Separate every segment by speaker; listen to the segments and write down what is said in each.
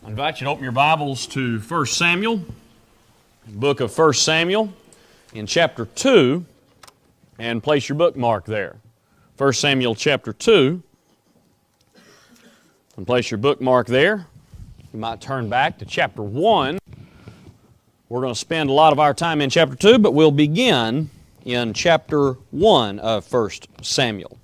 Speaker 1: I invite you to open your Bibles to 1 Samuel, the book of 1 Samuel in chapter 2, and place your bookmark there. 1 Samuel chapter 2, and place your bookmark there. You might turn back to chapter 1. We're going to spend a lot of our time in chapter 2, but we'll begin in chapter 1 of 1 Samuel.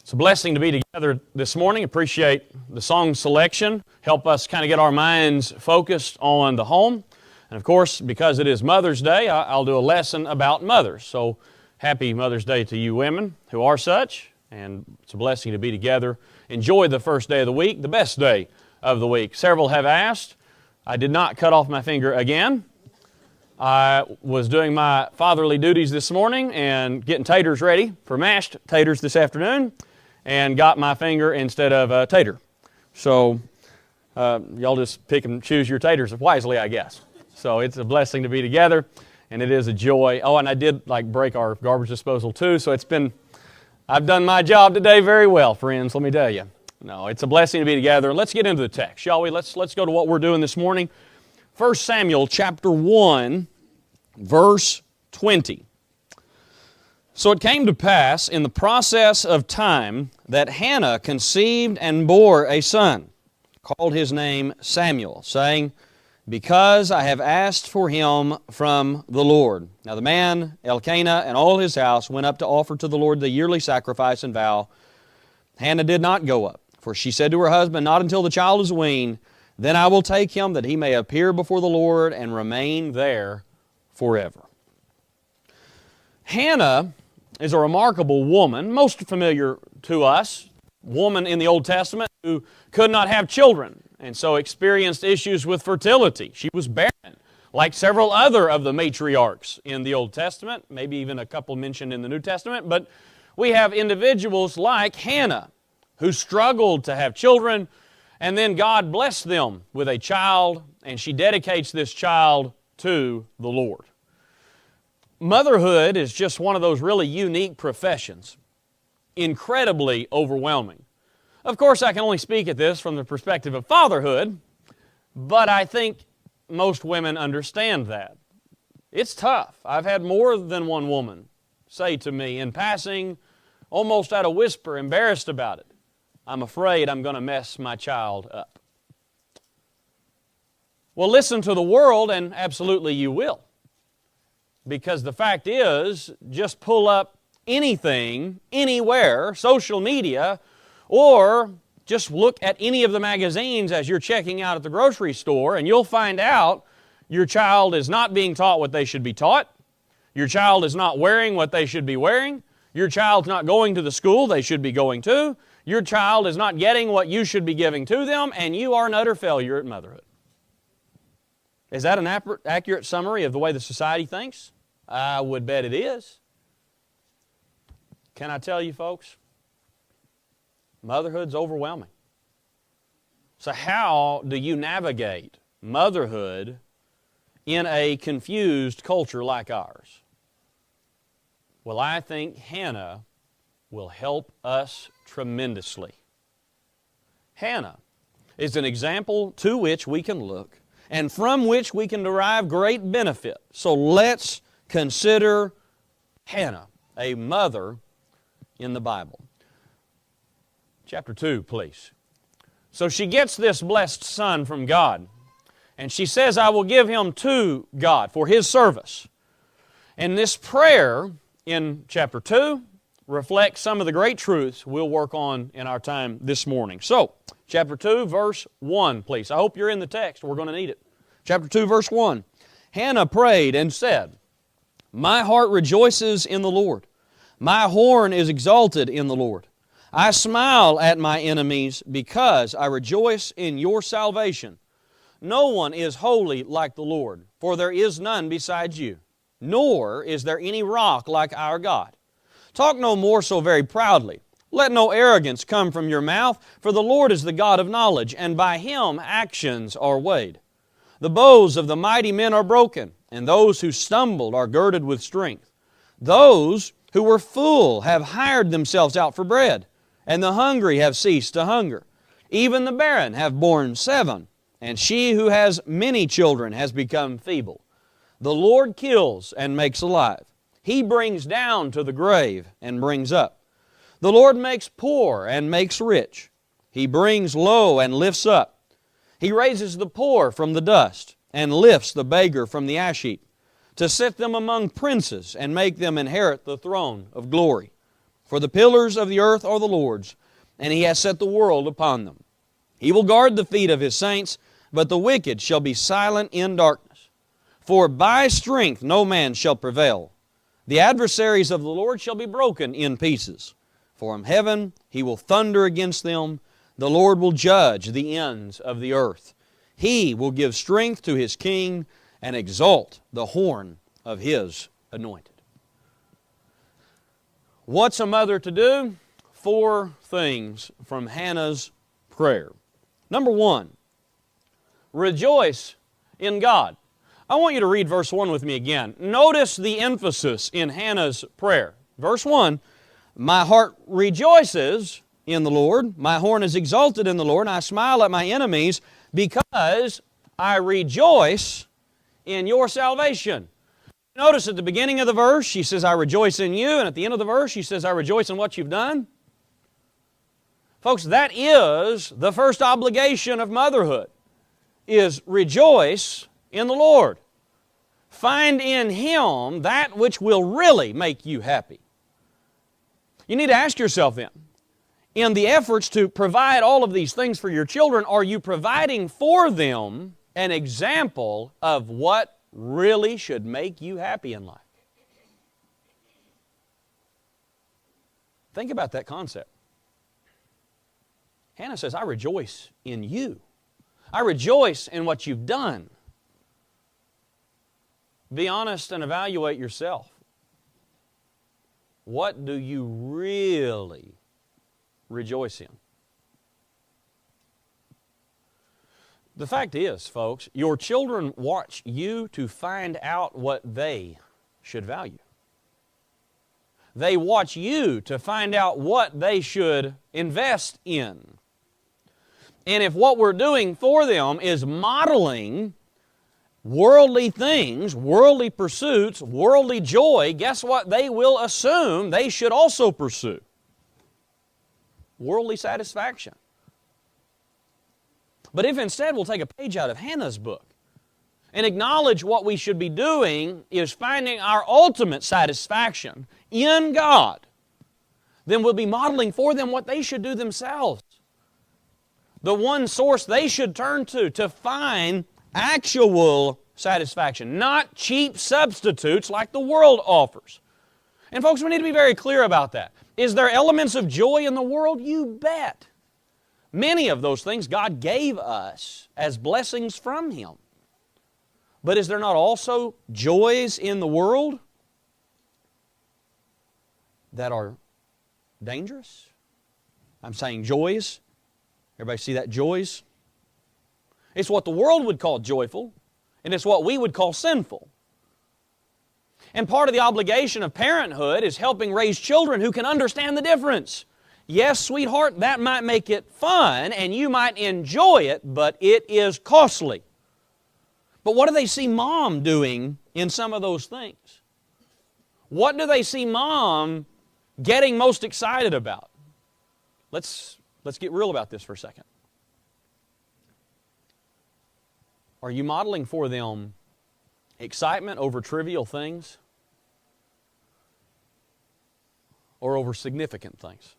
Speaker 1: It's a blessing to be together this morning. Appreciate the song selection. Help us kind of get our minds focused on the home. And of course, because it is Mother's Day, I'll do a lesson about mothers. So happy Mother's Day to you women who are such. And it's a blessing to be together. Enjoy the first day of the week, the best day of the week. Several have asked. I did not cut off my finger again. I was doing my fatherly duties this morning and getting taters ready for mashed taters this afternoon, and got my finger instead of a tater. So y'all just pick and choose your taters wisely, I guess. So it's a blessing to be together, and it is a joy. Oh, and I did break our garbage disposal too, so I've done my job today very well, friends, let me tell you. No, it's a blessing to be together. Let's get into the text, shall we? Let's go to what we're doing this morning. 1 Samuel chapter 1, verse 20. So it came to pass in the process of time that Hannah conceived and bore a son, called his name Samuel, saying, Because I have asked for him from the Lord. Now the man, Elkanah, and all his house went up to offer to the Lord the yearly sacrifice and vow. Hannah did not go up, for she said to her husband, Not until the child is weaned, then I will take him that he may appear before the Lord and remain there forever. Hannah is a remarkable woman, most familiar to us, woman in the Old Testament who could not have children and so experienced issues with fertility. She was barren, like several other of the matriarchs in the Old Testament, maybe even a couple mentioned in the New Testament, but we have individuals like Hannah who struggled to have children, and then God blessed them with a child, and she dedicates this child to the Lord. Motherhood is just one of those really unique professions, incredibly overwhelming. Of course, I can only speak at this from the perspective of fatherhood, but I think most women understand that. It's tough. I've had more than one woman say to me in passing, almost at a whisper, embarrassed about it, I'm afraid I'm going to mess my child up. Well, listen to the world, and absolutely you will. Because the fact is, just pull up anything, anywhere, social media, or just look at any of the magazines as you're checking out at the grocery store, and you'll find out your child is not being taught what they should be taught, your child is not wearing what they should be wearing, your child's not going to the school they should be going to, your child is not getting what you should be giving to them, and you are an utter failure at motherhood. Is that an accurate summary of the way the society thinks? I would bet it is. Can I tell you, folks? Motherhood's overwhelming. So how do you navigate motherhood in a confused culture like ours? Well, I think Hannah will help us tremendously. Hannah is an example to which we can look and from which we can derive great benefit. So let's consider Hannah, a mother in the Bible. Chapter 2, please. So she gets this blessed son from God, and she says, I will give him to God for His service. And this prayer in chapter 2 reflects some of the great truths we'll work on in our time this morning. So, chapter 2, verse 1, please. I hope you're in the text. We're going to need it. Chapter 2, verse 1. Hannah prayed and said, My heart rejoices in the Lord. My horn is exalted in the Lord. I smile at my enemies because I rejoice in your salvation. No one is holy like the Lord, for there is none besides you, nor is there any rock like our God. Talk no more so very proudly. Let no arrogance come from your mouth, for the Lord is the God of knowledge, and by Him actions are weighed. The bows of the mighty men are broken, and those who stumbled are girded with strength. Those who were full have hired themselves out for bread, and the hungry have ceased to hunger. Even the barren have borne 7, and she who has many children has become feeble. The Lord kills and makes alive. He brings down to the grave and brings up. The Lord makes poor and makes rich. He brings low and lifts up. He raises the poor from the dust and lifts the beggar from the ash heap, to set them among princes and make them inherit the throne of glory. For the pillars of the earth are the Lord's, and He has set the world upon them. He will guard the feet of His saints, but the wicked shall be silent in darkness. For by strength no man shall prevail. The adversaries of the Lord shall be broken in pieces. For from heaven He will thunder against them. The Lord will judge the ends of the earth. He will give strength to His king and exalt the horn of His anointed. What's a mother to do? 4 things from Hannah's prayer. Number 1, rejoice in God. I want you to read verse 1 with me again. Notice the emphasis in Hannah's prayer. Verse 1, my heart rejoices in the Lord. My horn is exalted in the Lord. I smile at my enemies because I rejoice in your salvation. Notice at the beginning of the verse, she says, I rejoice in you. And at the end of the verse, she says, I rejoice in what you've done. Folks, that is the first obligation of motherhood, is rejoice in the Lord. Find in Him that which will really make you happy. You need to ask yourself then, in the efforts to provide all of these things for your children, are you providing for them an example of what really should make you happy in life? Think about that concept. Hannah says, I rejoice in you. I rejoice in what you've done. Be honest and evaluate yourself. What do you really rejoice in? The fact is, folks, your children watch you to find out what they should value. They watch you to find out what they should invest in. And if what we're doing for them is modeling worldly things, worldly pursuits, worldly joy, guess what they will assume they should also pursue? Worldly satisfaction. But if instead we'll take a page out of Hannah's book and acknowledge what we should be doing is finding our ultimate satisfaction in God, then we'll be modeling for them what they should do themselves. The one source they should turn to find actual satisfaction, not cheap substitutes like the world offers. And folks, we need to be very clear about that. Is there elements of joy in the world? You bet. Many of those things God gave us as blessings from Him. But is there not also joys in the world that are dangerous? I'm saying joys. Everybody see that? Joys? It's what the world would call joyful, and it's what we would call sinful. And part of the obligation of parenthood is helping raise children who can understand the difference. Yes, sweetheart, that might make it fun, and you might enjoy it, but it is costly. But what do they see Mom doing in some of those things? What do they see Mom getting most excited about? Let's get real about this for a second. Are you modeling for them excitement over trivial things or over significant things?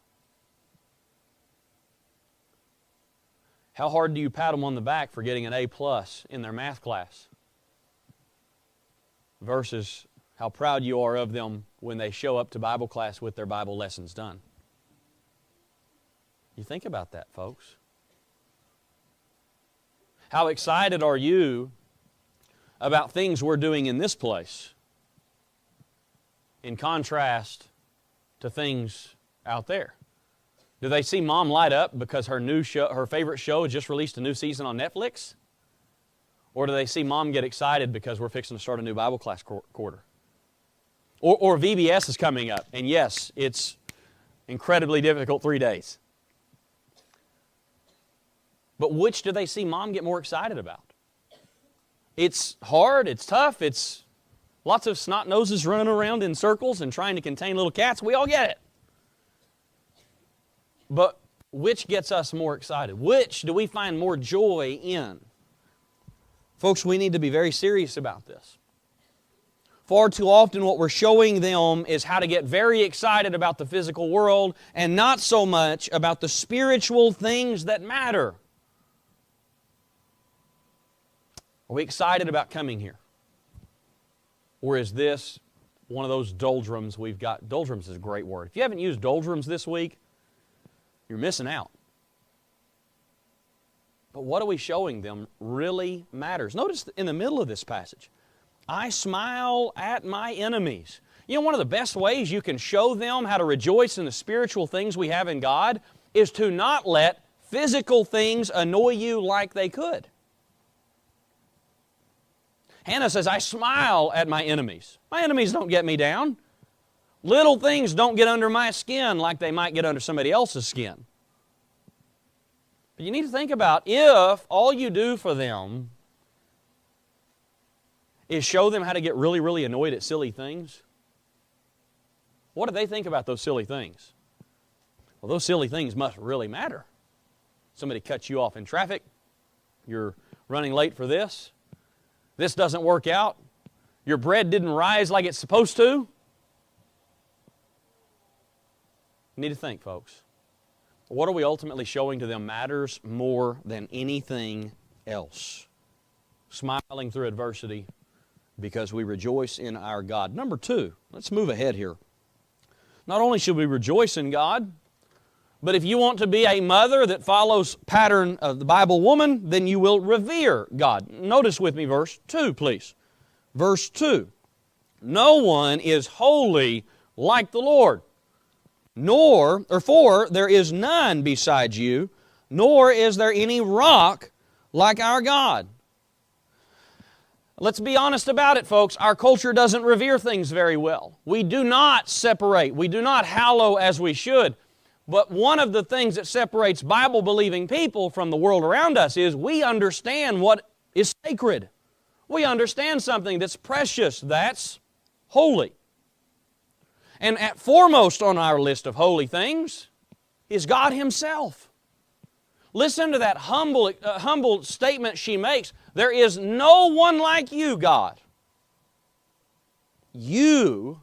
Speaker 1: How hard do you pat them on the back for getting an A+ in their math class versus how proud you are of them when they show up to Bible class with their Bible lessons done? You think about that, folks. How excited are you about things we're doing in this place in contrast to things out there? Do they see Mom light up because her favorite show just released a new season on Netflix? Or do they see Mom get excited because we're fixing to start a new Bible class quarter? Or VBS is coming up, and yes, it's incredibly difficult 3 days. But which do they see Mom get more excited about? It's hard, it's tough, it's lots of snot noses running around in circles and trying to contain little cats. We all get it. But which gets us more excited? Which do we find more joy in? Folks, we need to be very serious about this. Far too often what we're showing them is how to get very excited about the physical world and not so much about the spiritual things that matter. Are we excited about coming here? Or is this one of those doldrums we've got? Doldrums is a great word. If you haven't used doldrums this week, you're missing out. But what are we showing them really matters? Notice in the middle of this passage, I smile at my enemies. You know, one of the best ways you can show them how to rejoice in the spiritual things we have in God is to not let physical things annoy you like they could. Hannah says, I smile at my enemies. My enemies don't get me down. Little things don't get under my skin like they might get under somebody else's skin. But you need to think about if all you do for them is show them how to get really, really annoyed at silly things, what do they think about those silly things? Well, those silly things must really matter. Somebody cuts you off in traffic. You're running late for this. This doesn't work out. Your bread didn't rise like it's supposed to. You need to think, folks. What are we ultimately showing to them matters more than anything else. Smiling through adversity because we rejoice in our God. Number two, let's move ahead here. Not only should we rejoice in God, but if you want to be a mother that follows pattern of the Bible woman, then you will revere God. Notice with me verse 2, please. Verse 2. No one is holy like the Lord, for there is none besides you, nor is there any rock like our God. Let's be honest about it, folks. Our culture doesn't revere things very well. We do not separate. We do not hallow as we should. But one of the things that separates Bible-believing people from the world around us is we understand what is sacred. We understand something that's precious, that's holy. And at foremost on our list of holy things is God Himself. Listen to that humble statement she makes. There is no one like you, God. You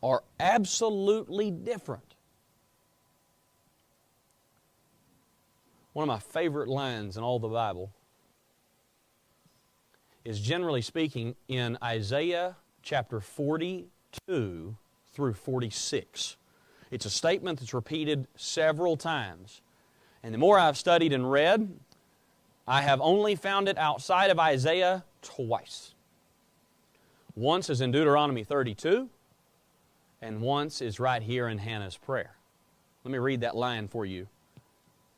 Speaker 1: are absolutely different. One of my favorite lines in all the Bible is, generally speaking, in Isaiah chapter 42 through 46. It's a statement that's repeated several times. And the more I've studied and read, I have only found it outside of Isaiah twice. Once is in Deuteronomy 32, and once is right here in Hannah's prayer. Let me read that line for you.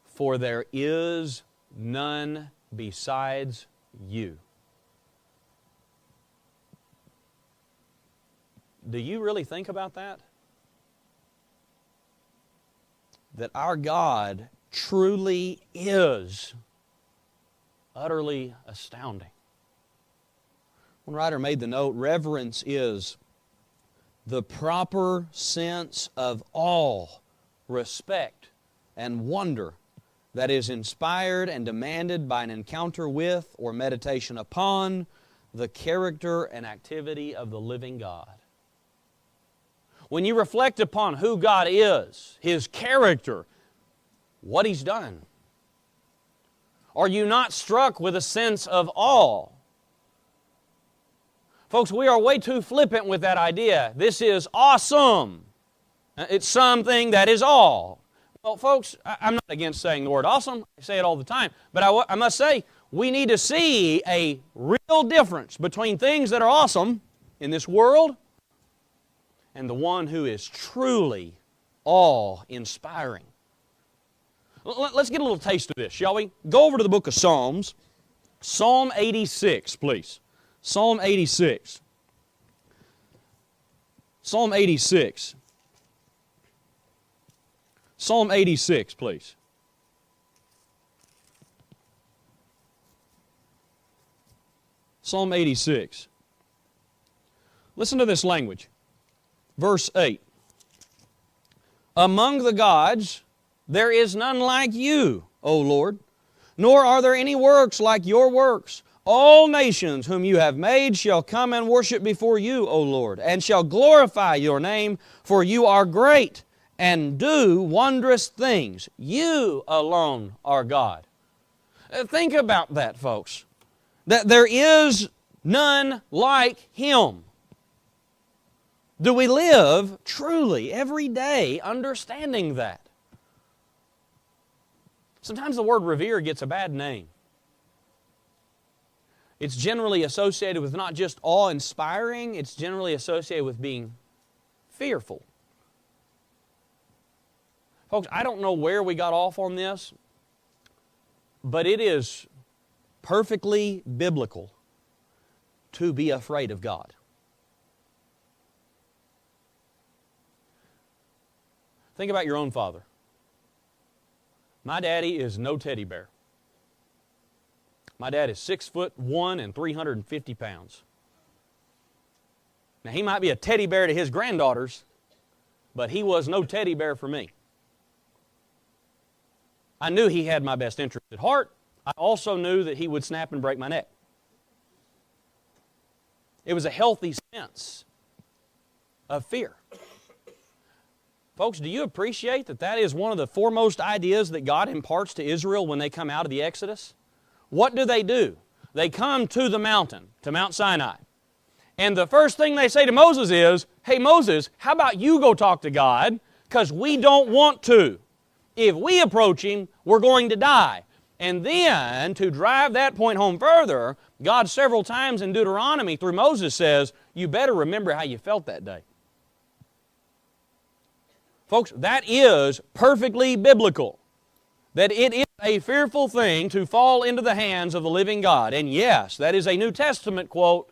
Speaker 1: For there is none besides you. Do you really think about that? That our God truly is utterly astounding. One writer made the note, reverence is the proper sense of awe, respect, and wonder that is inspired and demanded by an encounter with or meditation upon the character and activity of the living God. When you reflect upon who God is, His character, what He's done, are you not struck with a sense of awe? Folks, we are way too flippant with that idea. This is awesome. It's something that is awe. Well, folks, I'm not against saying the word awesome. I say it all the time. But I must say, we need to see a real difference between things that are awesome in this world and the one who is truly awe-inspiring. Let's get a little taste of this, shall we? Go over to the book of Psalms. Psalm 86, please. Psalm 86. Psalm 86. Psalm 86, please. Psalm 86. Listen to this language. Verse 8. Among the gods there is none like you, O Lord, nor are there any works like your works. All nations whom you have made shall come and worship before you, O Lord, and shall glorify your name, for you are great and do wondrous things. You alone are God. Think about that, folks. That there is none like Him. Do we live truly every day understanding that? Sometimes the word revere gets a bad name. It's generally associated with not just awe-inspiring, it's generally associated with being fearful. Folks, I don't know where we got off on this, but it is perfectly biblical to be afraid of God. Think about your own father. My daddy is no teddy bear. My dad is 6'1" and 350 pounds. Now, he might be a teddy bear to his granddaughters, but he was no teddy bear for me. I knew he had my best interest at heart. I also knew that he would snap and break my neck. It was a healthy sense of fear. Folks, do you appreciate that that is one of the foremost ideas that God imparts to Israel when they come out of the Exodus? What do? They come to the mountain, to Mount Sinai. And the first thing they say to Moses is, hey Moses, how about you go talk to God, because we don't want to. If we approach Him, we're going to die. And then, to drive that point home further, God several times in Deuteronomy through Moses says, you better remember how you felt that day. Folks, that is perfectly biblical. That it is a fearful thing to fall into the hands of the living God. And yes, that is a New Testament quote.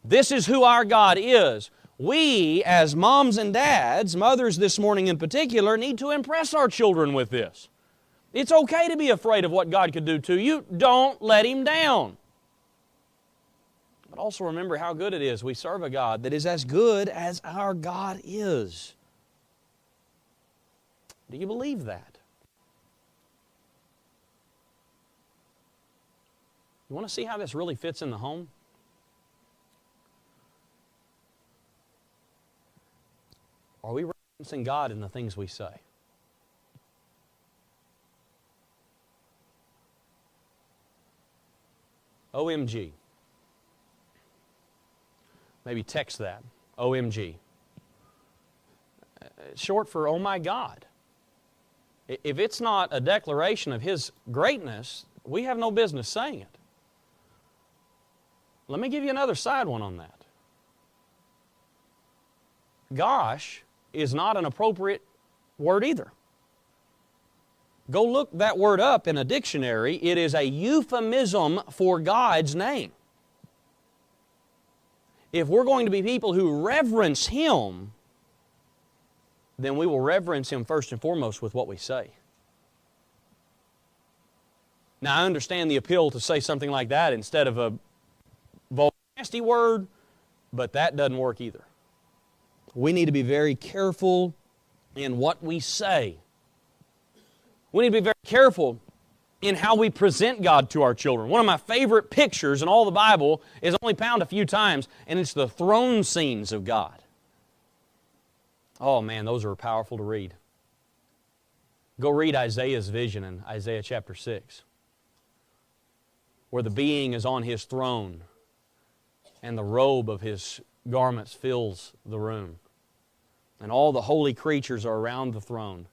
Speaker 1: This is who our God is. We, as moms and dads, mothers this morning in particular, need to impress our children with this. It's okay to be afraid of what God could do to you. Don't let Him down. But also remember how good it is. We serve a God that is as good as our God is. Do you believe that? You want to see how this really fits in the home? Are we referencing God in the things we say? OMG. Maybe text that. OMG. It's short for oh my God. If it's not a declaration of His greatness, we have no business saying it. Let me give you another side one on that. Gosh is not an appropriate word either. Go look that word up in a dictionary. It is a euphemism for God's name. If we're going to be people who reverence Him, then we will reverence Him first and foremost with what we say. Now, I understand the appeal to say something like that instead of a vulgar, nasty word, but that doesn't work either. We need to be very careful in what we say. We need to be very careful in how we present God to our children. One of my favorite pictures in all the Bible is only found a few times, and it's the throne scenes of God. Oh man, those are powerful to read. Go read Isaiah's vision in Isaiah chapter 6, where the being is on His throne, and the robe of His garments fills the room. And all the holy creatures are around the throne,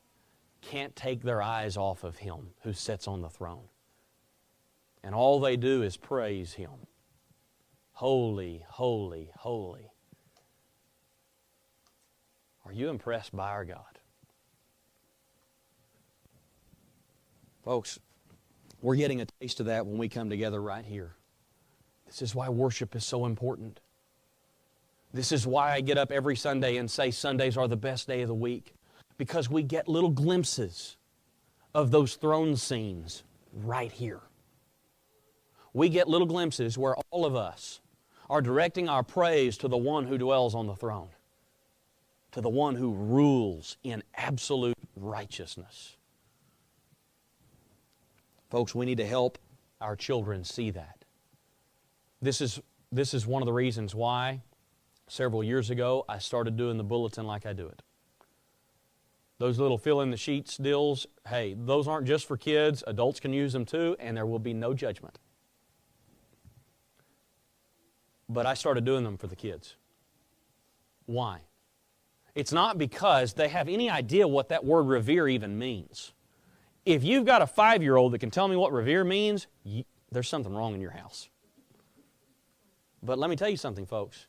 Speaker 1: can't take their eyes off of Him who sits on the throne. And all they do is praise Him. Holy, holy, holy. Are you impressed by our God? Folks, we're getting a taste of that when we come together right here. This is why worship is so important. This is why I get up every Sunday and say Sundays are the best day of the week. Because we get little glimpses of those throne scenes right here. we get little glimpses where all of us are directing our praise to the one who dwells on the throne, to the one who rules in absolute righteousness. Folks, we need to help our children see that. This is one of the reasons why several years ago I started doing the bulletin like I do it. Those little fill-in-the-sheets deals, hey, those aren't just for kids. Adults can use them too, and there will be no judgment. But I started doing them for the kids. Why? It's not because they have any idea what that word revere even means. If you've got a 5-year-old that can tell me what revere means, there's something wrong in your house. But let me tell you something, folks.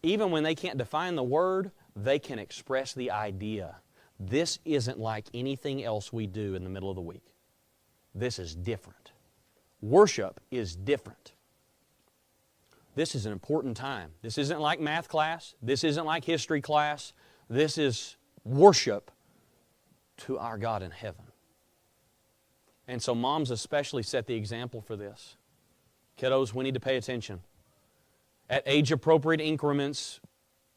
Speaker 1: Even when they can't define the word, they can express the idea. This isn't like anything else we do in the middle of the week. This is different. Worship is different. This is an important time. This isn't like math class. This isn't like history class. This is worship to our God in heaven. And so moms especially set the example for this. Kiddos, we need to pay attention. At age-appropriate increments,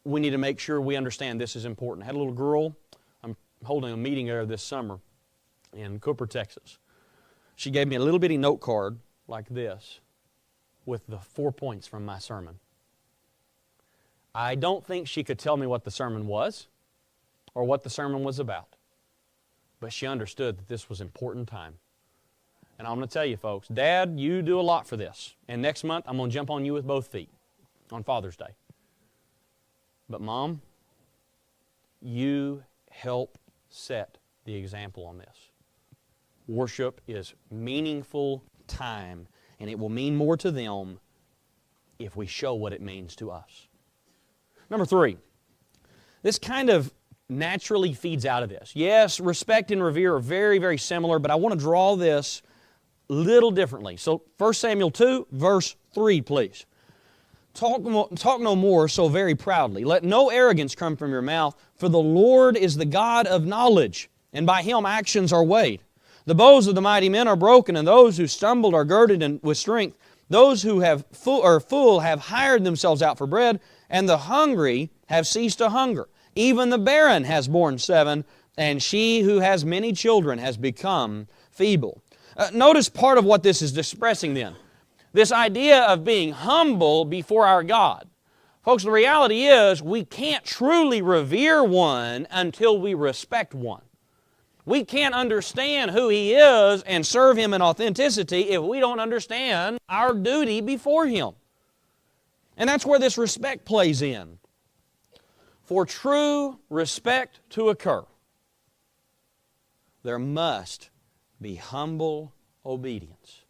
Speaker 1: we need to make sure we understand this is important. I had a little girl, I'm holding a meeting there this summer in Cooper, Texas. She gave me a little bitty note card like this with the 4 points from my sermon. I don't think she could tell me what the sermon was or what the sermon was about, but she understood that this was an important time. And I'm going to tell you, folks, Dad, you do a lot for this. And next month, I'm going to jump on you with both feet on Father's Day. But Mom, you help set the example on this. Worship is meaningful time, and it will mean more to them if we show what it means to us. Number 3, this kind of naturally feeds out of this. Yes, respect and revere are very, very similar, but I want to draw this a little differently. So 1 Samuel 2, verse 3, please. Talk no more so very proudly. Let no arrogance come from your mouth, for the Lord is the God of knowledge, and by Him actions are weighed. The bows of the mighty men are broken, and those who stumbled are girded with strength. Those who are full have hired themselves out for bread, and the hungry have ceased to hunger. Even the barren has borne 7, and she who has many children has become feeble. Notice part of what this is expressing then. This idea of being humble before our God. Folks, the reality is we can't truly revere one until we respect one. We can't understand who He is and serve Him in authenticity if we don't understand our duty before Him. And that's where this respect plays in. For true respect to occur, there must be humble obedience.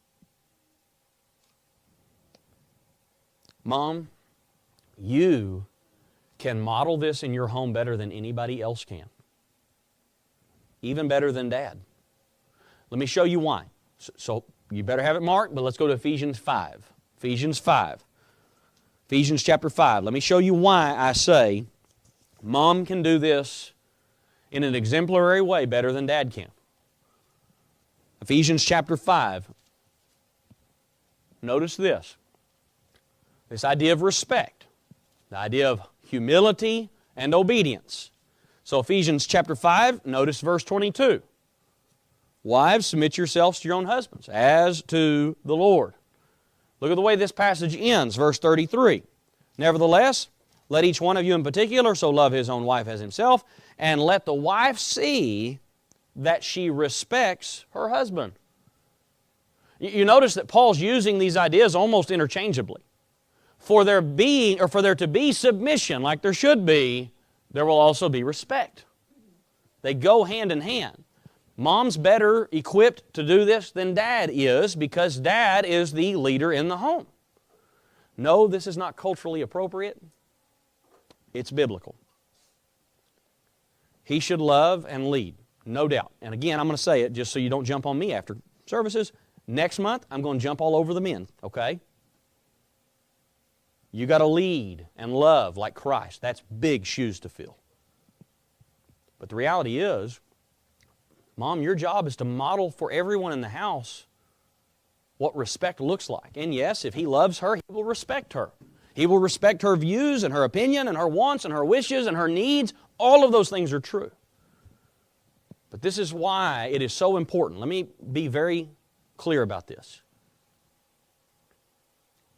Speaker 1: Mom, you can model this in your home better than anybody else can. Even better than Dad. Let me show you why. So you better have it marked, but let's go to Ephesians 5. Ephesians 5. Ephesians chapter 5. Let me show you why I say Mom can do this in an exemplary way better than Dad can. Ephesians chapter 5. Notice this. This idea of respect. The idea of humility and obedience. So Ephesians chapter 5, notice verse 22. Wives, submit yourselves to your own husbands, as to the Lord. Look at the way this passage ends, verse 33. Nevertheless, let each one of you in particular so love his own wife as himself, and let the wife see that she respects her husband. You notice that Paul's using these ideas almost interchangeably. For there to be submission, like there should be, there will also be respect. They go hand in hand. Mom's better equipped to do this than Dad is because Dad is the leader in the home. No, this is not culturally appropriate. It's biblical. He should love and lead, no doubt. And again, I'm going to say it just so you don't jump on me after services. Next month, I'm going to jump all over the men, okay? You got to lead and love like Christ. That's big shoes to fill. But the reality is, Mom, your job is to model for everyone in the house what respect looks like. And yes, if he loves her, he will respect her. He will respect her views and her opinion and her wants and her wishes and her needs. All of those things are true. But this is why it is so important. Let me be very clear about this.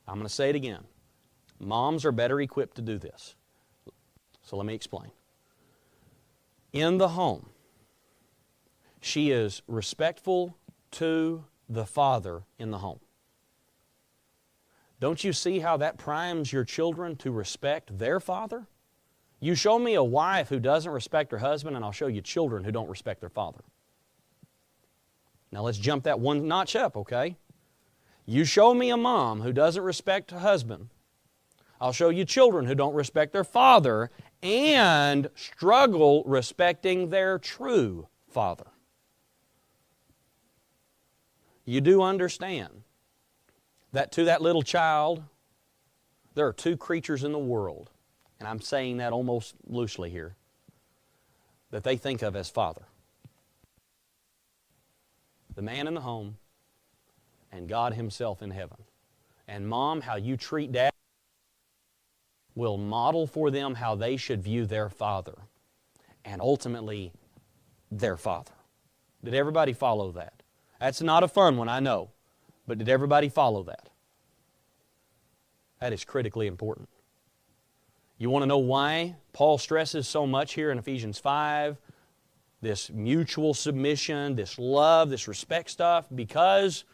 Speaker 1: I'm going to say it again. Moms are better equipped to do this. So let me explain. In the home, she is respectful to the father in the home. Don't you see how that primes your children to respect their father? You show me a wife who doesn't respect her husband, and I'll show you children who don't respect their father. Now let's jump that one notch up, okay? You show me a mom who doesn't respect her husband, I'll show you children who don't respect their father and struggle respecting their true father. You do understand that to that little child, there are two creatures in the world, and I'm saying that almost loosely here, that they think of as father. The man in the home and God Himself in heaven. And Mom, how you treat Dad will model for them how they should view their father and ultimately their father. Did everybody follow that? That's not a fun one, I know, but did everybody follow that? That is critically important. You want to know why Paul stresses so much here in Ephesians 5, this mutual submission, this love, this respect stuff? Because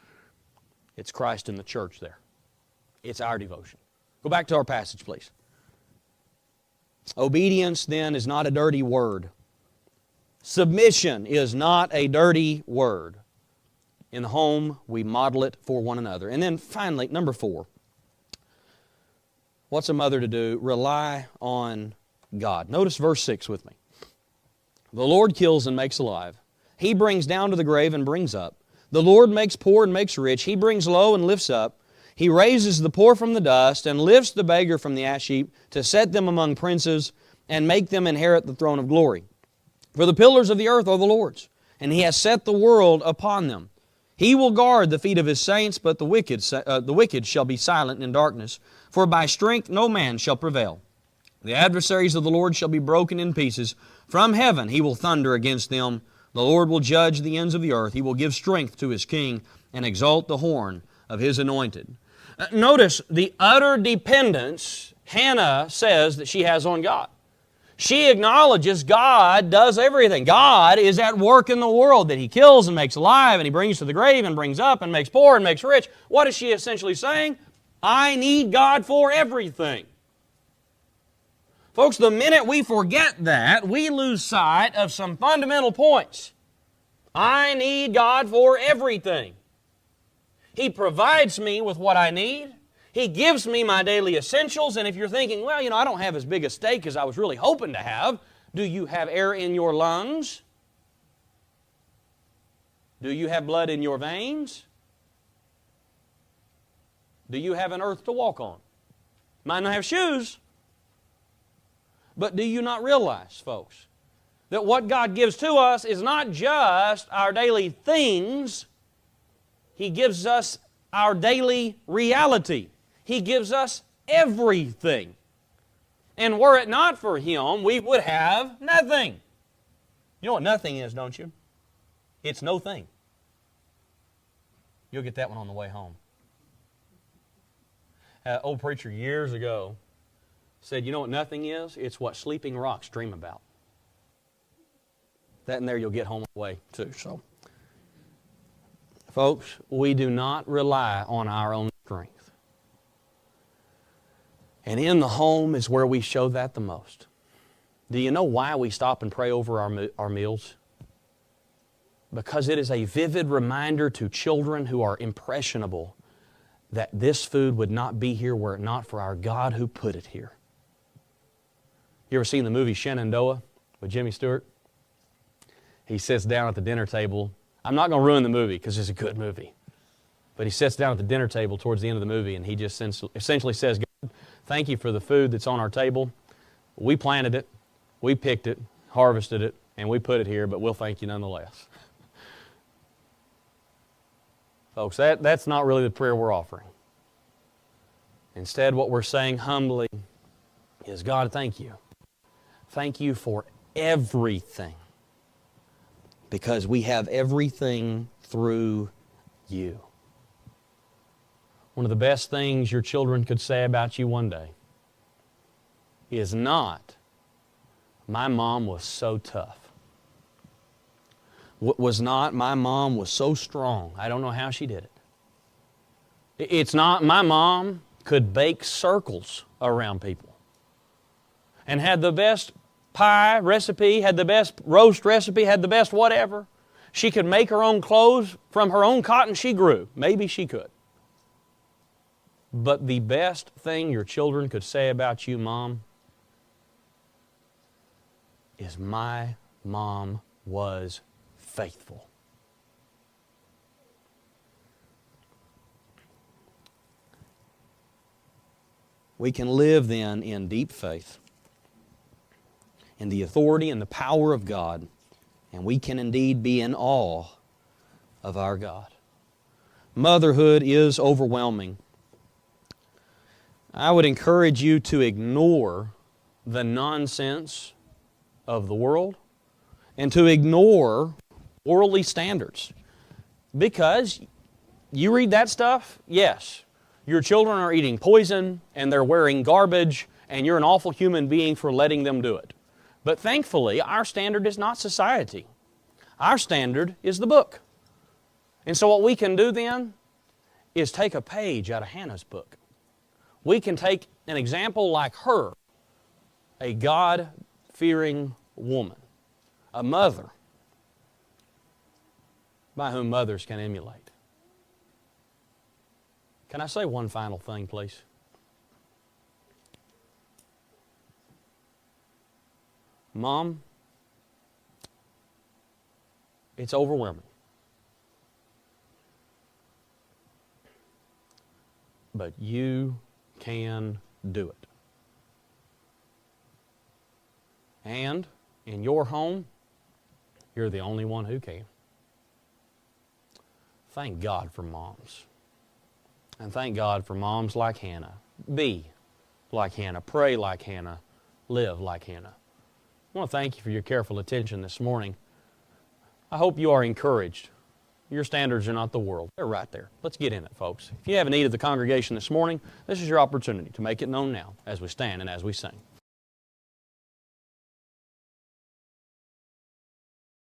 Speaker 1: it's Christ in the church there. It's our devotion. Go back to our passage, please. Obedience, then, is not a dirty word. Submission is not a dirty word. In the home, we model it for one another. And then finally, number 4. What's a mother to do? Rely on God. Notice verse 6 with me. The Lord kills and makes alive. He brings down to the grave and brings up. The Lord makes poor and makes rich. He brings low and lifts up. He raises the poor from the dust and lifts the beggar from the ash heap to set them among princes and make them inherit the throne of glory. For the pillars of the earth are the Lord's, and He has set the world upon them. He will guard the feet of His saints, but the wicked shall be silent in darkness. For by strength no man shall prevail. The adversaries of the Lord shall be broken in pieces. From heaven He will thunder against them. The Lord will judge the ends of the earth. He will give strength to His king and exalt the horn of His anointed. Notice the utter dependence Hannah says that she has on God. She acknowledges God does everything. God is at work in the world, that He kills and makes alive, and He brings to the grave and brings up and makes poor and makes rich. What is she essentially saying? I need God for everything. Folks, the minute we forget that, we lose sight of some fundamental points. I need God for everything. He provides me with what I need. He gives me my daily essentials. And if you're thinking, well, I don't have as big a steak as I was really hoping to have, do you have air in your lungs? Do you have blood in your veins? Do you have an earth to walk on? Might not have shoes. But do you not realize, folks, that what God gives to us is not just our daily things. He gives us our daily reality. He gives us everything. And were it not for Him, we would have nothing. You know what nothing is, don't you? It's no thing. You'll get that one on the way home. Old preacher years ago said, you know what nothing is? It's what sleeping rocks dream about. That and there you'll get home on the way too. So, folks, we do not rely on our own strength. And in the home is where we show that the most. Do you know why we stop and pray over our meals? Because it is a vivid reminder to children who are impressionable that this food would not be here were it not for our God who put it here. You ever seen the movie Shenandoah with Jimmy Stewart? He sits down at the dinner table. I'm not going to ruin the movie because it's a good movie. But he sits down at the dinner table towards the end of the movie and he just essentially says, God, thank you for the food that's on our table. We planted it, we picked it, harvested it, and we put it here, but we'll thank you nonetheless. Folks, that's not really the prayer we're offering. Instead, what we're saying humbly is, God, thank you. Thank you for everything. Because we have everything through you. One of the best things your children could say about you one day is not, my mom was so tough. Was not, my mom was so strong. I don't know how she did it. It's not, my mom could bake circles around people and had the best pie recipe, had the best roast recipe, had the best whatever. She could make her own clothes from her own cotton she grew. Maybe she could. But the best thing your children could say about you, Mom, is my mom was faithful. We can live then in deep faith, in the authority and the power of God, and we can indeed be in awe of our God. Motherhood is overwhelming. I would encourage you to ignore the nonsense of the world and to ignore worldly standards. Because you read that stuff, yes, your children are eating poison and they're wearing garbage and you're an awful human being for letting them do it. But thankfully, our standard is not society. Our standard is the book. And so what we can do then is take a page out of Hannah's book. We can take an example like her, a God-fearing woman, a mother by whom mothers can emulate. Can I say one final thing, please? Mom, it's overwhelming. But you can do it. And in your home, you're the only one who can. Thank God for moms. And thank God for moms like Hannah. Be like Hannah. Pray like Hannah. Live like Hannah. I want to thank you for your careful attention this morning. I hope you are encouraged. Your standards are not the world. They're right there. Let's get in it, folks. If you have a need of the congregation this morning, this is your opportunity to make it known now as we stand and as we sing.